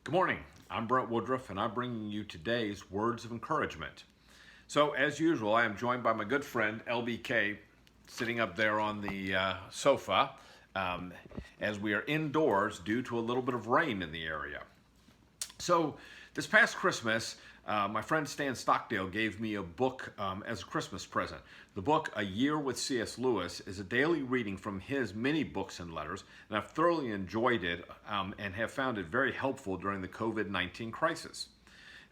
Good morning. I'm Brent Woodruff, and I'm bringing you today's words of encouragement. So, as usual, I am joined by my good friend LBK, sitting up there on the sofa, as we are indoors due to a little bit of rain in the area. So, this past Christmas, my friend Stan Stockdale gave me a book as a Christmas present. The book, A Year with C.S. Lewis, is a daily reading from his many books and letters, and I've thoroughly enjoyed it and have found it very helpful during the COVID-19 crisis.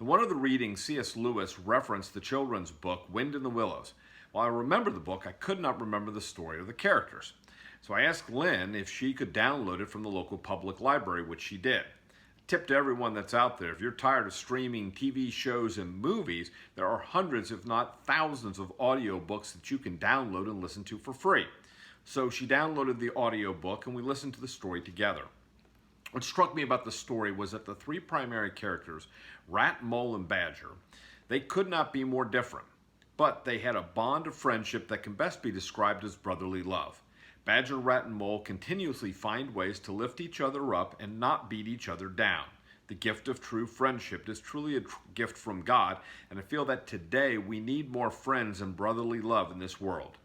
In one of the readings, C.S. Lewis referenced the children's book, Wind in the Willows. While I remember the book, I could not remember the story or the characters. So I asked Lynn if she could download it from the local public library, which she did. Tip to everyone that's out there, if you're tired of streaming TV shows and movies, there are hundreds, if not thousands, of audiobooks that you can download and listen to for free. So she downloaded the audiobook and we listened to the story together. What struck me about the story was that the three primary characters, Rat, Mole, and Badger, they could not be more different, but they had a bond of friendship that can best be described as brotherly love. Badger, Rat, and Mole continuously find ways to lift each other up and not beat each other down. The gift of true friendship is truly a gift from God, and I feel that today we need more friends and brotherly love in this world.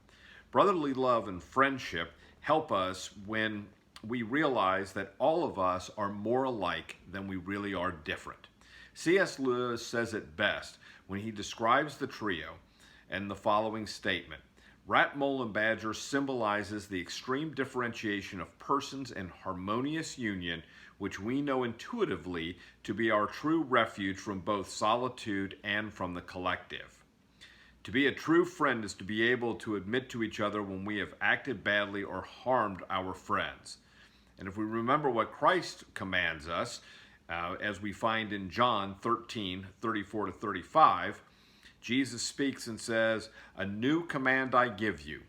Brotherly love and friendship help us when we realize that all of us are more alike than we really are different. C.S. Lewis says it best when he describes the trio in the following statement. Rat, Mole, and Badger symbolizes the extreme differentiation of persons and harmonious union, which we know intuitively to be our true refuge from both solitude and from the collective. To be a true friend is to be able to admit to each other when we have acted badly or harmed our friends. And if we remember what Christ commands us, as we find in John 13:34-35, Jesus speaks and says, "A new command I give you.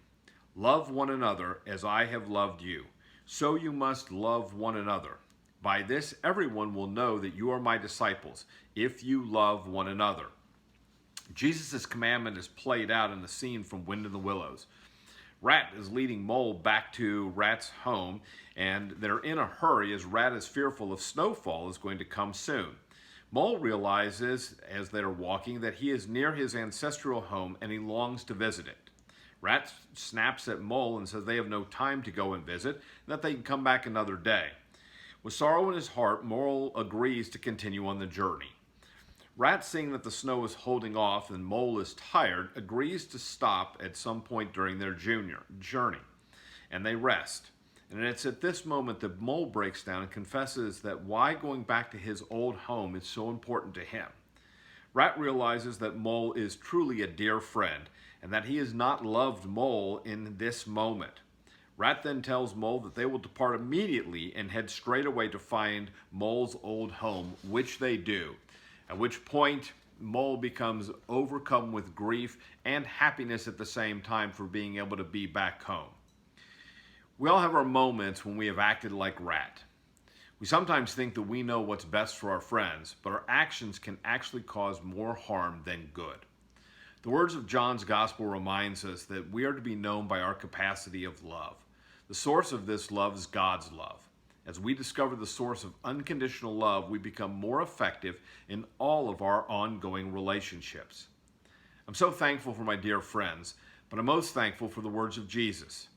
Love one another as I have loved you. So you must love one another. By this everyone will know that you are my disciples, if you love one another." Jesus' commandment is played out in the scene from Wind in the Willows. Rat is leading Mole back to Rat's home, and they're in a hurry as Rat is fearful of snowfall is going to come soon. Mole realizes, as they're walking, that he is near his ancestral home and he longs to visit it. Rat snaps at Mole and says they have no time to go and visit, and that they can come back another day. With sorrow in his heart, Mole agrees to continue on the journey. Rat, seeing that the snow is holding off and Mole is tired, agrees to stop at some point during their journey, and they rest. And it's at this moment that Mole breaks down and confesses that why going back to his old home is so important to him. Rat realizes that Mole is truly a dear friend and that he has not loved Mole in this moment. Rat then tells Mole that they will depart immediately and head straight away to find Mole's old home, which they do. At which point, Mole becomes overcome with grief and happiness at the same time for being able to be back home. We all have our moments when we have acted like Rat. We sometimes think that we know what's best for our friends, but our actions can actually cause more harm than good. The words of John's Gospel reminds us that we are to be known by our capacity of love. The source of this love is God's love. As we discover the source of unconditional love, we become more effective in all of our ongoing relationships. I'm so thankful for my dear friends, but I'm most thankful for the words of Jesus.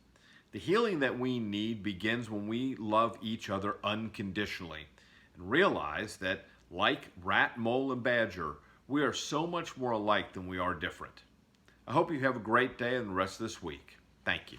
The healing that we need begins when we love each other unconditionally and realize that, like Rat, Mole, and Badger, we are so much more alike than we are different. I hope you have a great day and the rest of this week. Thank you.